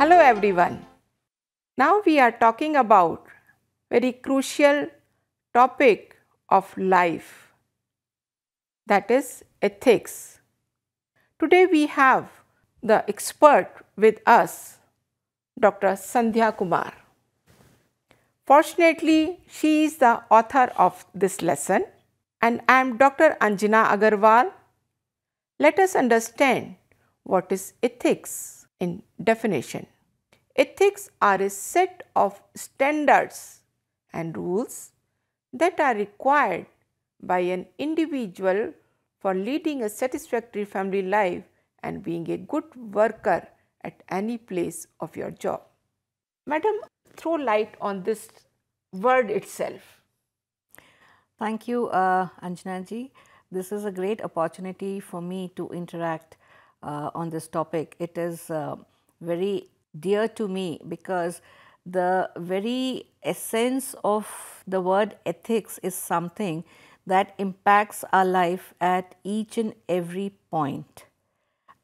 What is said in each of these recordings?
Hello everyone. Now we are talking about very crucial topic of life, that is ethics. Today we have the expert with us, Dr. Sandhya Kumar. Fortunately, she is the author of this lesson and I am Dr. Anjana Agarwal. Let us understand what is ethics in definition. Ethics are a set of standards and rules that are required by an individual for leading a satisfactory family life and being a good worker at any place of your job. Madam, throw light on this word itself. Thank you, Anjana ji. This is a great opportunity for me to interact on this topic. It is very dear to me because the very essence of the word ethics is something that impacts our life at each and every point.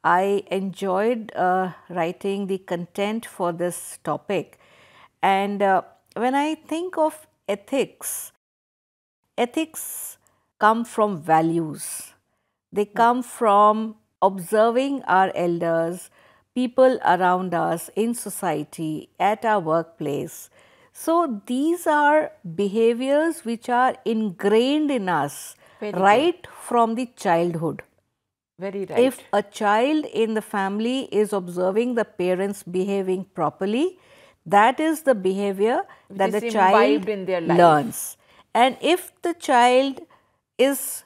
I enjoyed writing the content for this topic, and when I think of ethics, ethics come from values. They come from observing our elders, people around us in society, at our workplace. So these are behaviors which are ingrained in us right from the childhood. Very right. If a child in the family is observing the parents behaving properly, that is the behavior that the child in their life. learns. And if the child is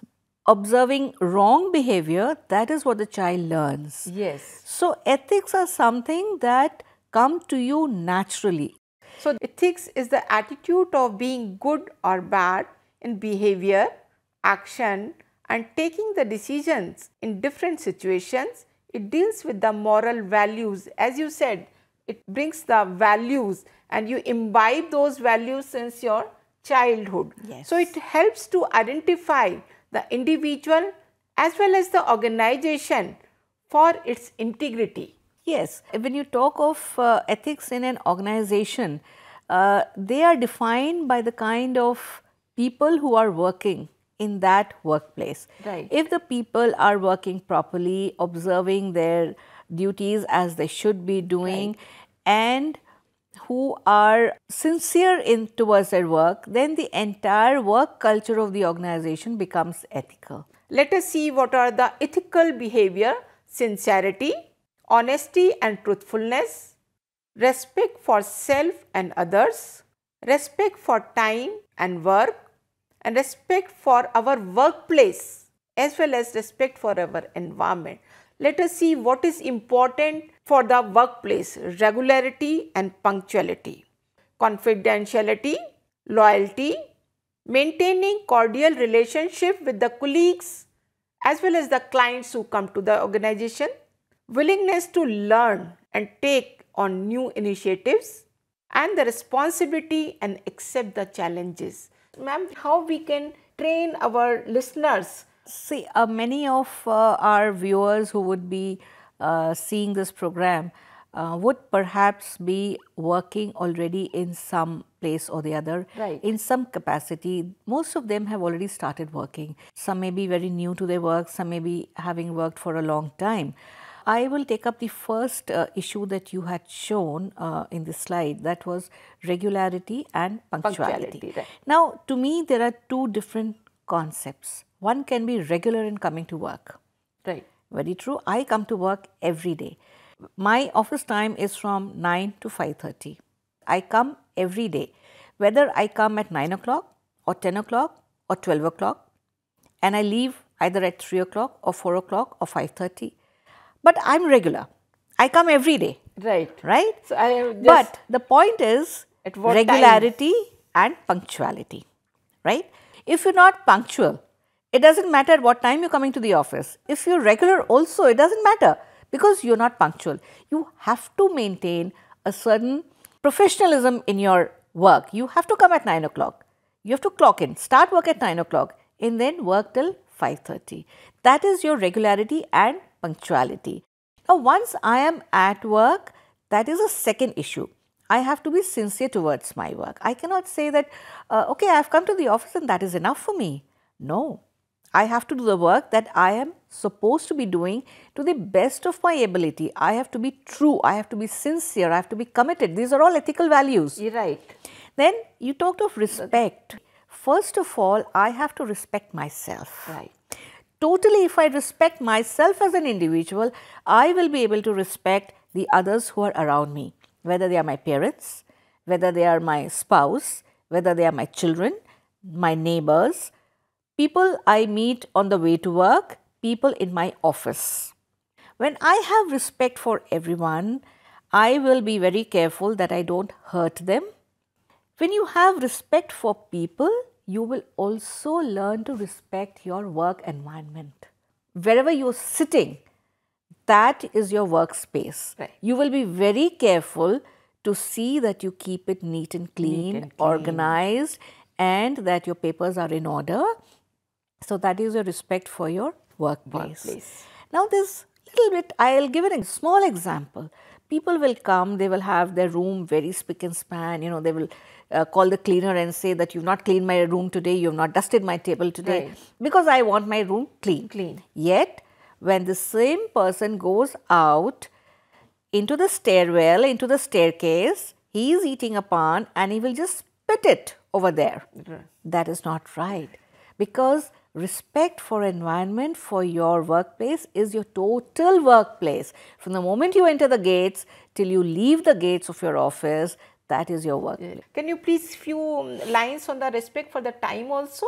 observing wrong behavior, that is what the child learns. Yes. So ethics are something that come to you naturally. So ethics is the attitude of being good or bad in behavior, action and taking the decisions in different situations. It deals with the moral values. As you said, it brings the values and you imbibe those values since your childhood. Yes. So it helps to identify the individual as well as the organization for its integrity. Yes, when you talk of ethics in an organization, they are defined by the kind of people who are working in that workplace. Right. If the people are working properly, observing their duties as they should be doing, Right. and who are sincere towards their work, then the entire work culture of the organization becomes ethical. Let us see what are the ethical behavior: sincerity, honesty and truthfulness, respect for self and others, respect for time and work, and respect for our workplace as well as respect for our environment. Let us see what is important for the workplace: regularity and punctuality, confidentiality, loyalty, maintaining cordial relationship with the colleagues as well as the clients who come to the organization, willingness to learn and take on new initiatives, and the responsibility and accept the challenges. Ma'am, how we can train our listeners? See, many of our viewers who would be seeing this program would perhaps be working already in some place or the other, Right. in some capacity. Most of them have already started working. Some may be very new to their work, some may be having worked for a long time. I will take up the first issue that you had shown in the slide, that was regularity and punctuality. Right. Now, to me, there are two different concepts. One can be regular in coming to work. Right. Very true. I come to work every day. My office time is from 9 to 5:30. I come every day, whether I come at 9 o'clock or 10 o'clock or 12 o'clock, and I leave either at 3 o'clock or 4 o'clock or 5:30. But I'm regular. I come every day. Right. Right? So I have just But the point is At what regularity and punctuality. Right? If you're not punctual, it doesn't matter at what time you're coming to the office. If you're regular also, it doesn't matter because you're not punctual. You have to maintain a certain professionalism in your work. You have to come at 9 o'clock. You have to clock in, start work at 9 o'clock and then work till 5:30. That is your regularity and punctuality. Now, once I am at work, That is a second issue. I have to be sincere towards my work. I cannot say that, okay, I have come to the office and that is enough for me. No. I have to do the work that I am supposed to be doing to the best of my ability. I have to be true. I have to be sincere. I have to be committed. These are all ethical values. You're right. Then you talked of respect. First of all, I have to respect myself. Right. Totally, if I respect myself as an individual, I will be able to respect the others who are around me, whether they are my parents, whether they are my spouse, whether they are my children, my neighbors, people I meet on the way to work, people in my office. When I have respect for everyone, I will be very careful that I don't hurt them. When you have respect for people, you will also learn to respect your work environment. Wherever you're sitting, that is your workspace. Right. You will be very careful to see that you keep it neat and clean, organized, and that your papers are in order. So that is your respect for your workplace. Now this little bit, I'll give it a small example. People will come, they will have their room very spick and span, they will call the cleaner and say that you've not cleaned my room today, you've not dusted my table today, right, because I want my room clean. Yet, when the same person goes out into the stairwell, into the staircase, he is eating a pan and he will just spit it over there. Right. That is not right, because respect for environment, for your workplace is your total workplace. From the moment you enter the gates till you leave the gates of your office, that is your workplace. Can you please few lines on the respect for the time also?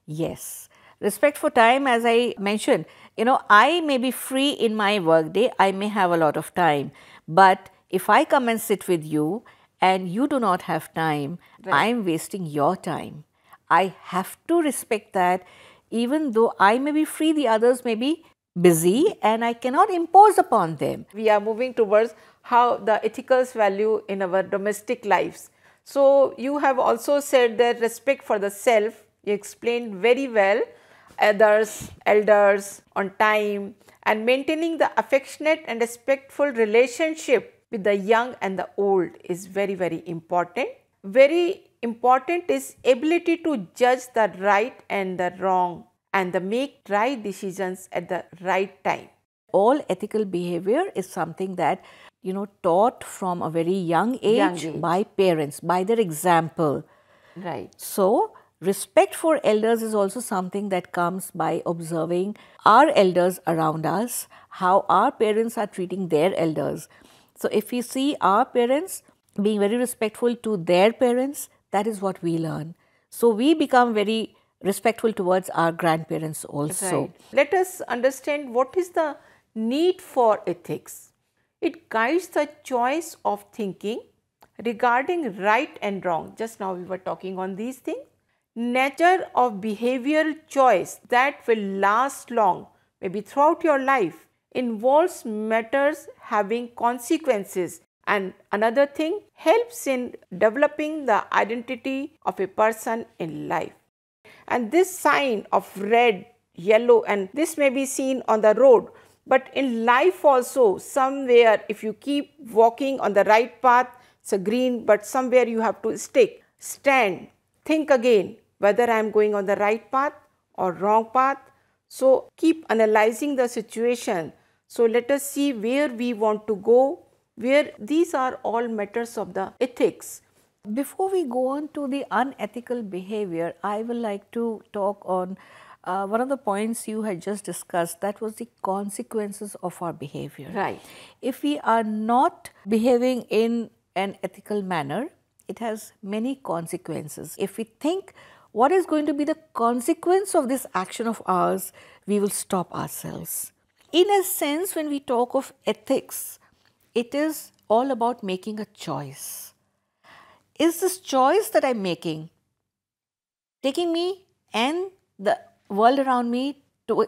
Yes. Respect for time, as I mentioned, I may be free in my work day, I may have a lot of time, but if I come and sit with you and you do not have time, right, I am wasting your time. I have to respect that. Even though I may be free, the others may be busy and I cannot impose upon them. We are moving towards how the ethicals value in our domestic lives. So you have also said that respect for the self, you explained very well, others, elders, on time, and maintaining the affectionate and respectful relationship with the young and the old is very, very important. Very important is ability to judge the right and the wrong and the make right decisions at the right time. All ethical behavior is something that taught from a very young age by parents, by their example. Right. So respect for elders is also something that comes by observing our elders around us, how our parents are treating their elders. So if we see our parents being very respectful to their parents, that is what we learn. So we become very respectful towards our grandparents also. Right. Let us understand what is the need for ethics. It guides the choice of thinking regarding right and wrong. Just now we were talking on these things. Nature of behavioral choice that will last long, maybe throughout your life, involves matters having consequences. And another thing, helps in developing the identity of a person in life. And this sign of red, yellow, and this may be seen on the road, but in life also, somewhere if you keep walking on the right path, it's a green, but somewhere you have to stand, think again whether I am going on the right path or wrong path. So keep analyzing the situation. So let us see where we want to go, where these are all matters of the ethics. Before we go on to the unethical behavior, I would like to talk on one of the points you had just discussed, that was the consequences of our behavior. Right. If we are not behaving in an ethical manner, it has many consequences. If we think what is going to be the consequence of this action of ours, we will stop ourselves. In a sense, when we talk of ethics, it is all about making a choice. Is this choice that I'm making taking me and the world around me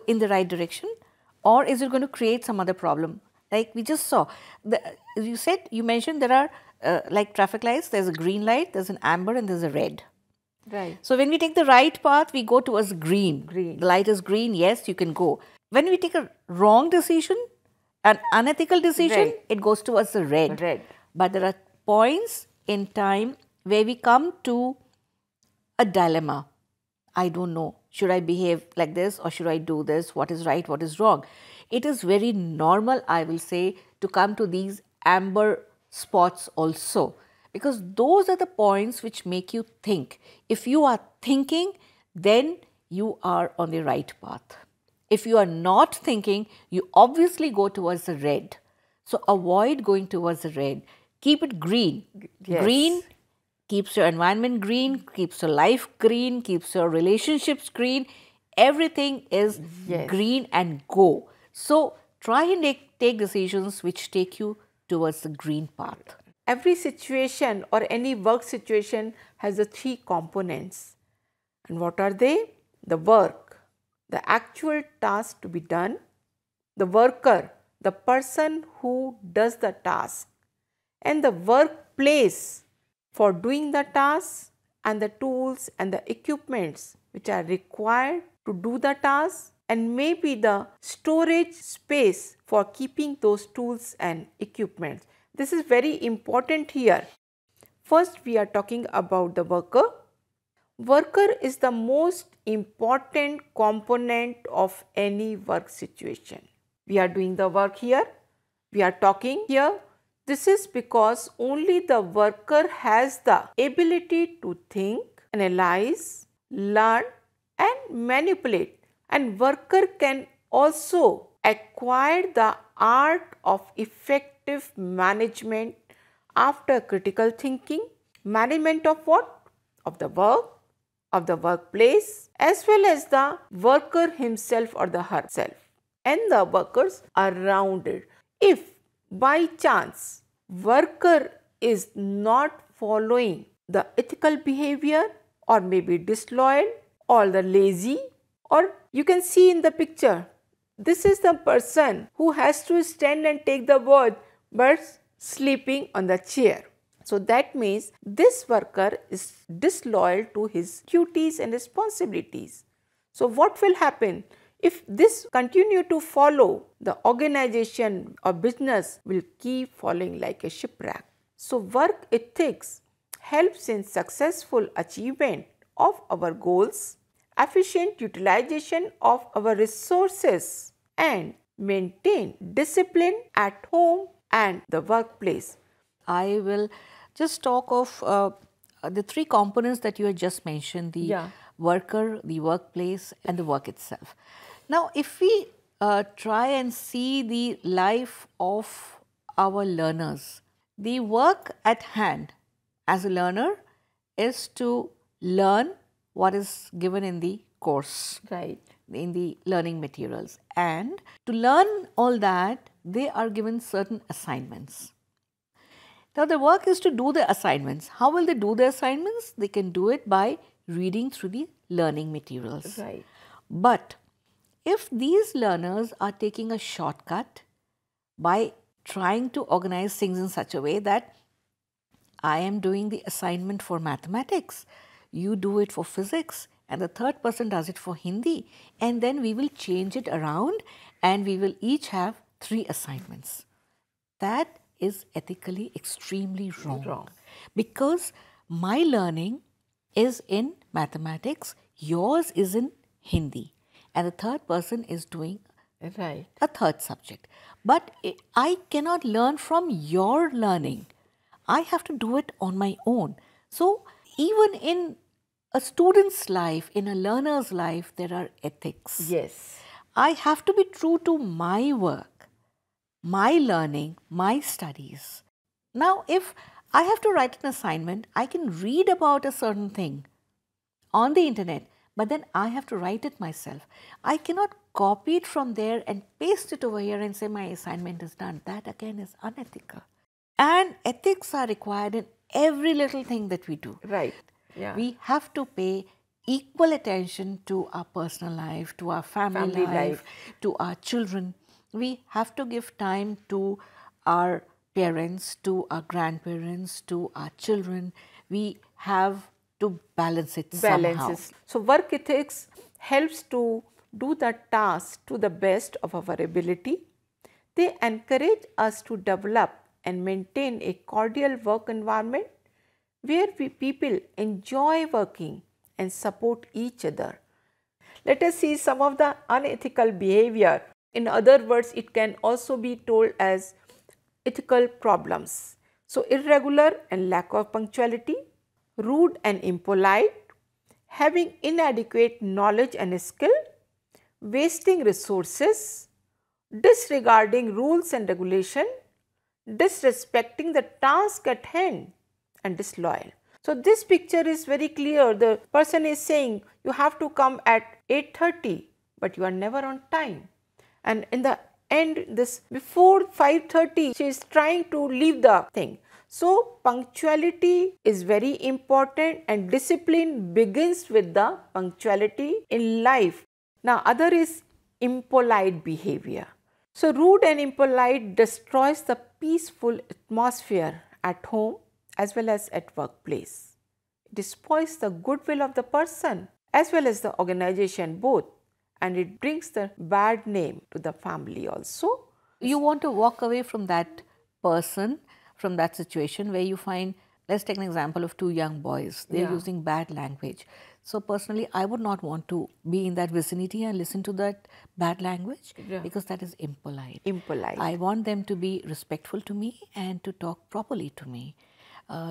in the right direction, or is it going to create some other problem? Like we just saw, you mentioned there are like traffic lights, there's a green light, there's an amber and there's a red. Right. So when we take the right path, we go towards green. Green. The light is green, yes, you can go. When we take a wrong decision, an unethical decision, Right. it goes towards the red. Red. But there are points in time where we come to a dilemma. I don't know, should I behave like this or should I do this? What is right, what is wrong? It is very normal, I will say, to come to these amber spots also, because those are the points which make you think. If you are thinking, then you are on the right path. If you are not thinking, you obviously go towards the red. So avoid going towards the red. Keep it green. Yes. Green keeps your environment green, keeps your life green, keeps your relationships green. Everything is Yes. green and go. So try and take decisions which take you towards the green path. Every situation or any work situation has the three components. And what are they? The work, the actual task to be done, the worker, the person who does the task, and the workplace for doing the task, and the tools and the equipments which are required to do the task, and maybe the storage space for keeping those tools and equipments. This is very important here. First, we are talking about the worker. Worker is the most important component of any work situation. We are doing the work here, we are talking here. This is because only the worker has the ability to think, analyze, learn and manipulate. And worker can also acquire the art of effective management after critical thinking. Management of what? Of the work, of the workplace, as well as the worker himself or the herself and the workers around it. If by chance worker is not following the ethical behavior or maybe disloyal or the lazy, or you can see in the picture, this is the person who has to stand and take the bath but sleeping on the chair. So that means this worker is disloyal to his duties and responsibilities. So what will happen? If this continue to follow, the organization or business will keep falling like a shipwreck. So work ethics helps in successful achievement of our goals, efficient utilization of our resources and maintain discipline at home and the workplace. I will just talk of the three components that you had just mentioned, the worker, the workplace and the work itself. Now, if we try and see the life of our learners, the work at hand as a learner is to learn what is given in the course, Right. in the learning materials. And to learn all that, they are given certain assignments. Now, the work is to do the assignments. How will they do the assignments? They can do it by reading through the learning materials. Right. But if these learners are taking a shortcut by trying to organize things in such a way that I am doing the assignment for mathematics, you do it for physics, and the third person does it for Hindi, and then we will change it around and we will each have 3 assignments. That is ethically extremely wrong. Because my learning is in mathematics, yours is in Hindi, and the third person is doing Right. a third subject. But I cannot learn from your learning. I have to do it on my own. So even in a student's life, in a learner's life, there are ethics. Yes. I have to be true to my work, my learning, my studies. Now, if I have to write an assignment, I can read about a certain thing on the internet, but then I have to write it myself. I cannot copy it from there and paste it over here and say my assignment is done. That again is unethical. And ethics are required in every little thing that we do. Right. Yeah. We have to pay equal attention to our personal life, to our family life, to our children. We have to give time to our parents, to our grandparents, to our children. We have to balance it somehow. So work ethics helps to do the task to the best of our ability. They encourage us to develop and maintain a cordial work environment where people enjoy working and support each other. Let us see some of the unethical behavior. In other words, it can also be told as ethical problems. So, irregular and lack of punctuality, rude and impolite, having inadequate knowledge and skill, wasting resources, disregarding rules and regulation, disrespecting the task at hand, and disloyal. So, this picture is very clear. The person is saying you have to come at 8:30, but you are never on time. And in the end, this before 5:30, she is trying to leave the thing. So, punctuality is very important and discipline begins with the punctuality in life. Now, other is impolite behavior. So, rude and impolite destroys the peaceful atmosphere at home as well as at workplace. It spoils the goodwill of the person as well as the organization both, and it brings the bad name to the family also. You want to walk away from that person, from that situation where you find, let's take an example of two young boys, they're using bad language. So personally, I would not want to be in that vicinity and listen to that bad language because that is impolite. I want them to be respectful to me and to talk properly to me,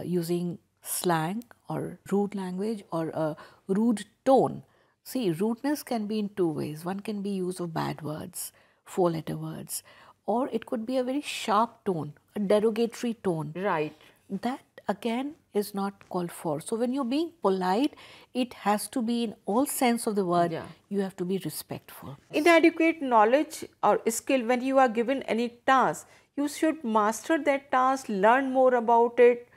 using slang or rude language or a rude tone. See, rudeness can be in two ways. One can be use of bad words, 4-letter words, or it could be a very sharp tone, a derogatory tone. Right. That again is not called for. So when you're being polite, it has to be in all sense of the word. You have to be respectful. Inadequate knowledge or skill, when you are given any task, you should master that task, learn more about it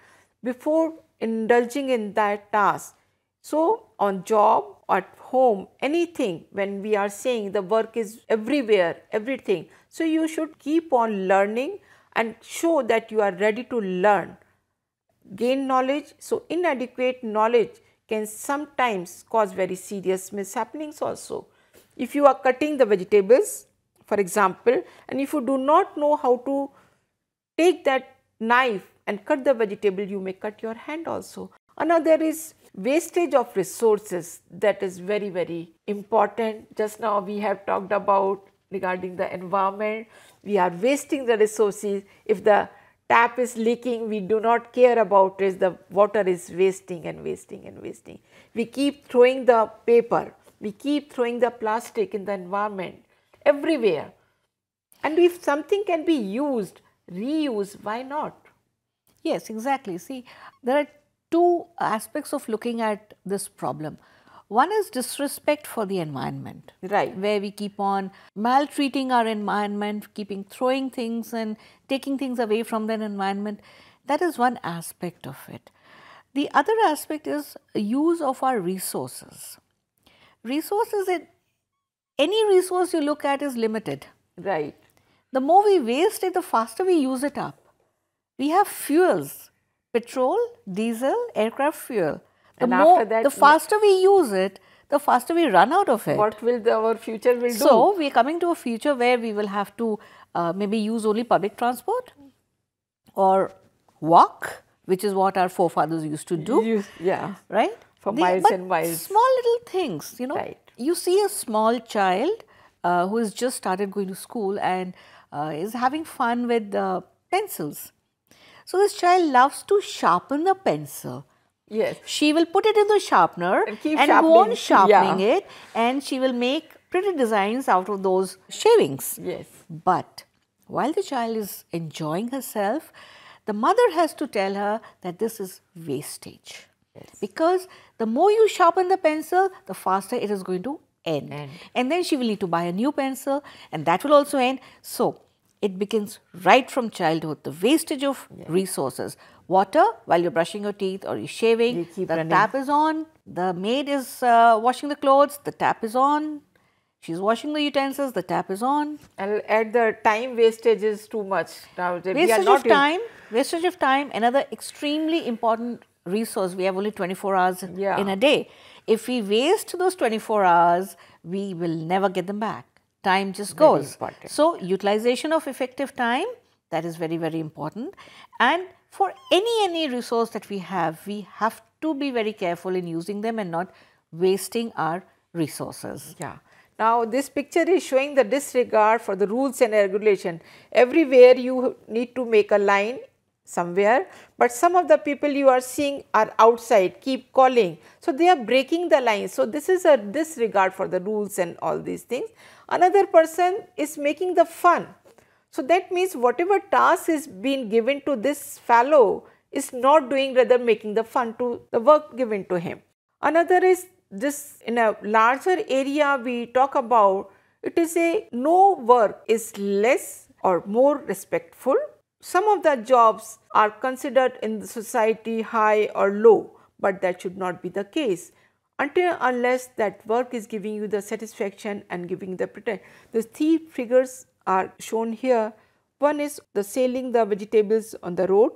before indulging in that task. So on job, at home, anything, when we are saying the work is everywhere, everything. So you should keep on learning and show that you are ready to learn, gain knowledge. So inadequate knowledge can sometimes cause very serious mishappenings also. If you are cutting the vegetables, for example, and if you do not know how to take that knife and cut the vegetable, you may cut your hand also. Another is wastage of resources. That is very, very important. Just now we have talked about regarding the environment. We are wasting the resources. If the tap is leaking, we do not care about it. The water is wasting and wasting and wasting. We keep throwing the paper. We keep throwing the plastic in the environment everywhere. And if something can be used, reuse, why not? Yes, exactly. See, there are two aspects of looking at this problem. One is disrespect for the environment, right, where we keep on maltreating our environment, throwing things and taking things away from the environment. That is one aspect of it. The other aspect is use of our resources. Resources, any resource you look at is limited. Right. The more we waste it, the faster we use it up. We have fuels, petrol, diesel, aircraft fuel. The faster we use it, the faster we run out of it. What will our future will do? So, we are coming to a future where we will have to maybe use only public transport or walk, which is what our forefathers used to do. Right? For miles and miles. Small little things, you know. Right. You see a small child who has just started going to school and is having fun with pencils. So, this child loves to sharpen the pencil. Yes. She will put it in the sharpener and go on sharpening it, and she will make pretty designs out of those shavings. Yes. But while the child is enjoying herself, the mother has to tell her that this is wastage. Yes. Because the more you sharpen the pencil, the faster it is going to end. And then she will need to buy a new pencil, and that will also end. So, it begins right from childhood, the wastage of resources. Water, while you're brushing your teeth or you're shaving, the tap is on. The maid is washing the clothes, the tap is on. She's washing the utensils, the tap is on. And at the time, wastage is too much. Now, Wastage of time, another extremely important resource. We have only 24 hours in a day. If we waste those 24 hours, we will never get them back. time just Very goes. important. So, utilization of effective time, that is very, very important. And for any resource that we have to be very careful in using them and not wasting our resources. Yeah. Now, this picture is showing the disregard for the rules and regulation. Everywhere you need to make a line somewhere, but some of the people you are seeing are outside, keep calling. So, they are breaking the line. So, this is a disregard for the rules and all these things. Another person is making the fun. So, that means whatever task is being given to this fellow is not doing, rather making the fun to the work given to him. Another is this, in a larger area we talk about, it is a no work is less or more respectful. Some of the jobs are considered in the society high or low, but that should not be the case until unless that work is giving you the satisfaction and giving the pretend. The three figures are shown here. One is the selling the vegetables on the road,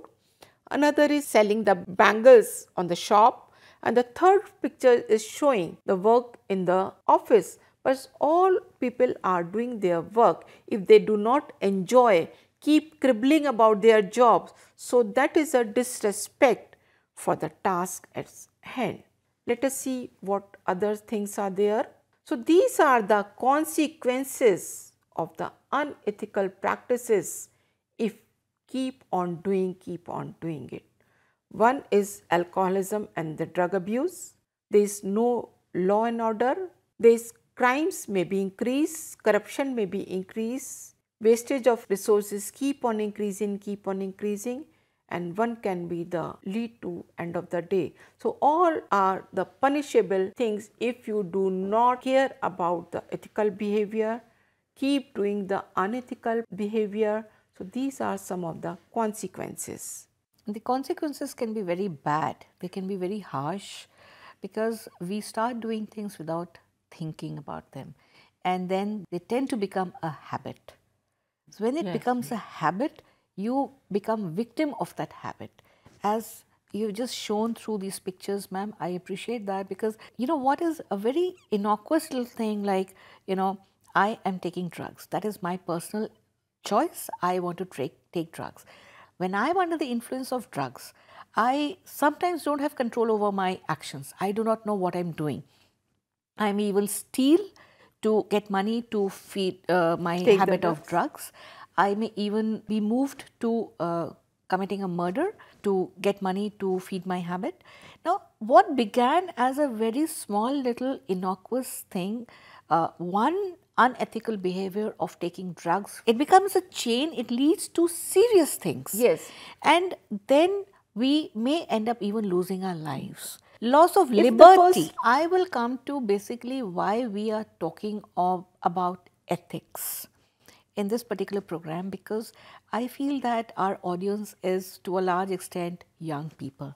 another is selling the bangles on the shop, and the third picture is showing the work in the office. But all people are doing their work. If they do not enjoy, keep cribbling about their jobs, so that is a disrespect for the task at hand. Let us see what other things are there. So, these are the consequences of the unethical practices if keep on doing it. One is alcoholism and the drug abuse. There is no law and order. There is crimes may be increased, corruption may be increased, wastage of resources keep on increasing, and one can be the lead to end of the day. So, all are the punishable things if you do not care about the ethical behavior, keep doing the unethical behavior. So, these are some of the consequences. The consequences can be very bad, they can be very harsh, because we start doing things without thinking about them, and then they tend to become a habit. So, when it becomes a habit, you become victim of that habit. As you've just shown through these pictures, ma'am, I appreciate that, because you know what is a very innocuous little thing like, I am taking drugs. That is my personal choice. I want to take drugs. When I'm under the influence of drugs, I sometimes don't have control over my actions. I do not know what I'm doing. I may even steal to get money to feed my habit of drugs. I may even be moved to committing a murder to get money to feed my habit. Now, what began as a very small little innocuous thing, one unethical behavior of taking drugs, it becomes a chain, it leads to serious things. Yes. And then we may end up even losing our lives. Loss of liberty. I will come to basically why we are talking about ethics in this particular program, because I feel that our audience is to a large extent young people,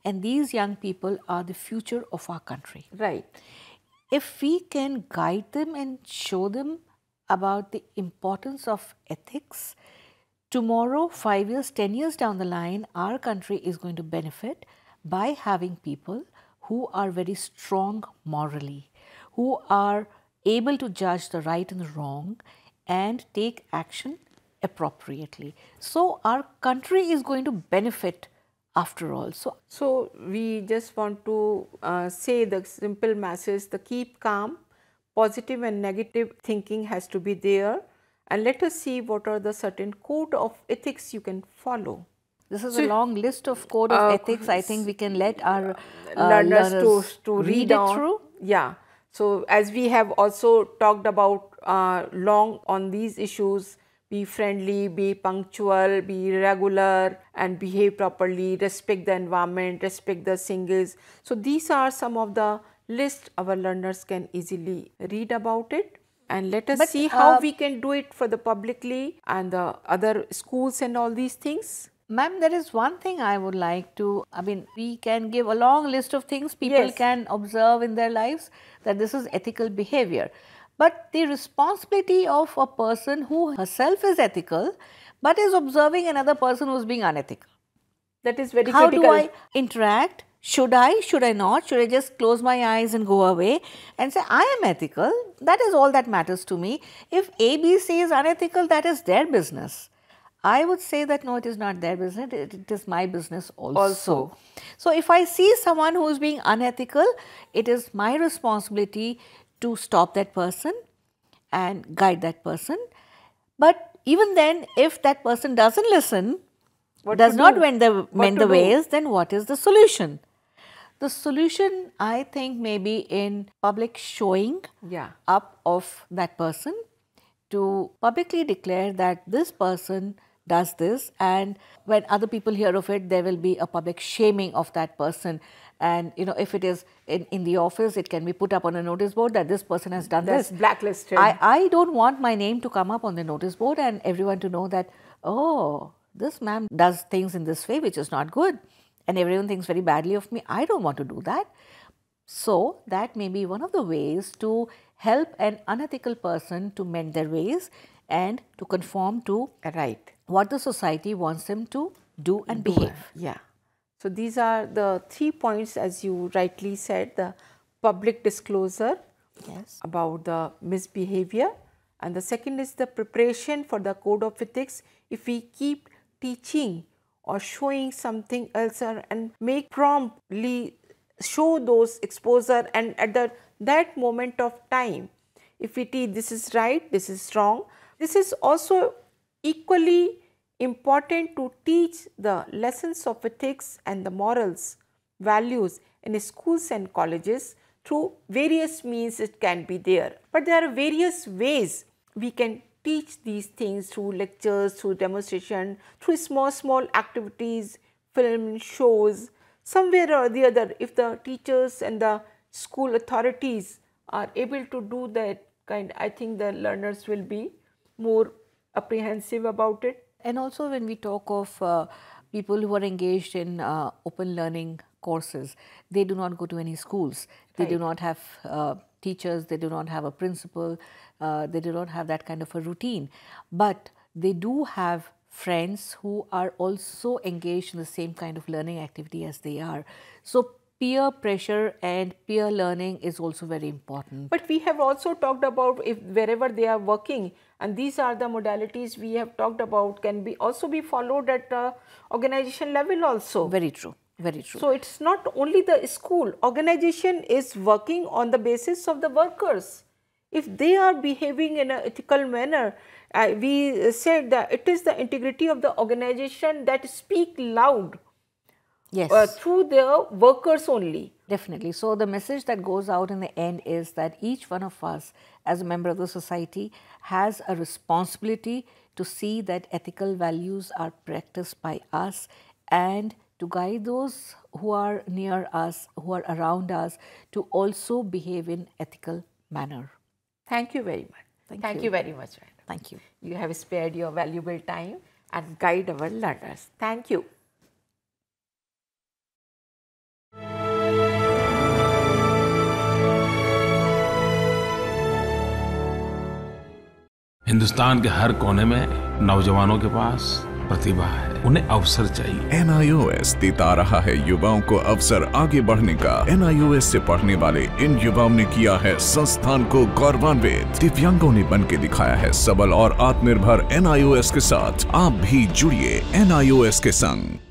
and these young people are the future of our country. Right. If we can guide them and show them about the importance of ethics, tomorrow, 5 years, 10 years down the line, our country is going to benefit by having people who are very strong morally, who are able to judge the right and the wrong and take action appropriately. So, our country is going to benefit after all. So, we just want to say the simple message, the keep calm, positive and negative thinking has to be there, and let us see what are the certain code of ethics you can follow. This is a long list of code of ethics. I think we can let our learners to read it through. Yeah. So, as we have also talked about long on these issues, be friendly, be punctual, be regular and behave properly, respect the environment, respect the singers. So, these are some of the list our learners can easily read about it, and let us see how we can do it for the publicly and the other schools and all these things. Ma'am, there is one thing I would like to, we can give a long list of things people can observe in their lives, that this is ethical behavior. But the responsibility of a person who herself is ethical, but is observing another person who is being unethical. That is very critical. How do I interact Should I? Should I not? Should I just close my eyes and go away and say, I am ethical? That is all that matters to me. If ABC is unethical, that is their business. I would say that no, it is not their business, it is my business also. So, if I see someone who is being unethical, it is my responsibility to stop that person and guide that person. But even then, if that person doesn't listen, does not mend the ways, then what is the solution? The solution, I think, may be in public showing up of that person, to publicly declare that this person does this, and when other people hear of it, there will be a public shaming of that person. And if it is in the office, it can be put up on a notice board that this person has done this. Blacklisted. I don't want my name to come up on the notice board and everyone to know that, oh, this ma'am does things in this way which is not good, and everyone thinks very badly of me. I don't want to do that. So, that may be one of the ways to help an unethical person to mend their ways and to conform to what the society wants them to do and behave. Yeah. So, these are the 3 points, as you rightly said: the public disclosure about the misbehavior, and the second is the preparation for the code of ethics. If we keep teaching or showing something else and make promptly show those exposure, and at that moment of time, if we teach this is right, this is wrong, this is also equally important to teach the lessons of ethics and the morals, values in schools and colleges. Through various means it can be there, but there are various ways we can teach these things: through lectures, through demonstration, through small activities, film, shows. Somewhere or the other, if the teachers and the school authorities are able to do that kind, I think the learners will be more apprehensive about it. And also, when we talk of people who are engaged in open learning courses, they do not go to any schools, they do not have teachers, they do not have a principal, they do not have that kind of a routine, but they do have friends who are also engaged in the same kind of learning activity as they are. So, peer pressure and peer learning is also very important. But we have also talked about if wherever they are working, and these are the modalities we have talked about, can be also be followed at organization level also. Very true. Very true. So, it is not only the school, organization is working on the basis of the workers. If they are behaving in an ethical manner, we said that it is the integrity of the organization that speak loud through their workers only. Definitely. So, the message that goes out in the end is that each one of us as a member of the society has a responsibility to see that ethical values are practiced by us and to guide those who are near us, who are around us, to also behave in ethical manner. Thank you very much. Thank you very much. Thank you. You have spared your valuable time and guide our learners. Thank you. Hindustan के हर कोने में नौजवानों के पास प्रतिभा है, उन्हें अवसर चाहिए। NIOS देता रहा है युवाओं को अवसर आगे बढ़ने का। NIOS से पढ़ने वाले इन युवाओं ने किया है संस्थान को गौरवान्वित। दिव्यांगों ने बन के दिखाया है सबल और आत्मनिर्भर। NIOS के साथ आप भी जुड़िए NIOS के संग।